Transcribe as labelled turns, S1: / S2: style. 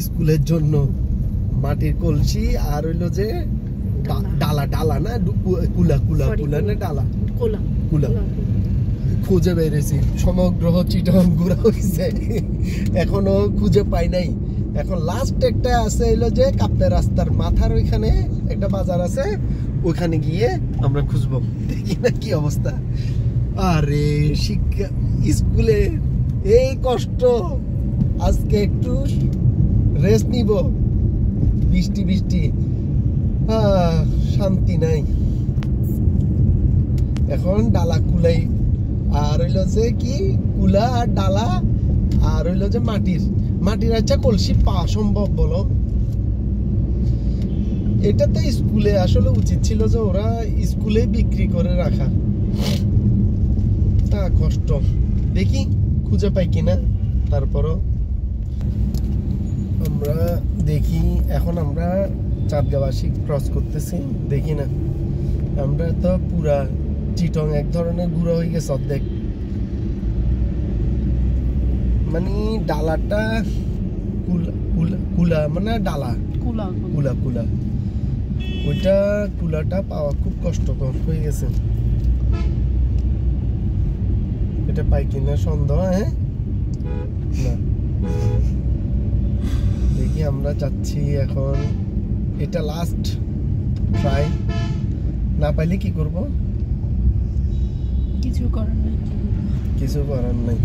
S1: স্কুলের জন্য মাটির কলসি আর হইলো যে ডালা ডালা না কুলা কুলা কুলা না ডালা কুলা খুঁজে বেরিয়েছি। সমগ্র চিটং ঘোরা হয়েছে, এখনো খুঁজে পাই নাই। এখন লাস্ট একটা আছে হইলো যে কাপ্তাই রাস্তার মাথার ওইখানে একটা বাজার আছে, ওইখানে গিয়ে আমরা খুঁজবো, দেখি না কি অবস্থা। আরে শিক্ষা স্কুলে এই কষ্ট, আজকে একটু রেস্ট নিব। বৃষ্টি বৃষ্টি, শান্তি নাই। এখন ডালা কুলাই আর হইলো যে কি কুলা আর ডালা আর হইলো যে মাটির আচ্ছা কলসি পাওয়া সম্ভব বলো? এটা তো স্কুলে আসলে উচিত ছিল যে ওরা স্কুলে বিক্রি করে রাখা। কষ্ট, দেখি খুঁজে পাই কিনা। তারপরও আমরা দেখি, এখন আমরা চাঁদগাঁওবাসী ক্রস করতেছি, দেখি না। আমরা তো পুরা চিটং এক ধরনের গুঁড়ো হয়ে গেছে অর্ধেক। মানে ডালাটা কুলা মানে ডালা কুলা কুলা, ওইটা কুলাটা পাওয়া খুব কষ্টকর হয়ে গেছে। এটা পাই কিনা সন্দেহ। হ্যাঁ না, দেখি আমরা যাচ্ছি এখন। এটা লাস্ট ট্রাই, না পাইলে কি করব?
S2: কিছু করার নাই।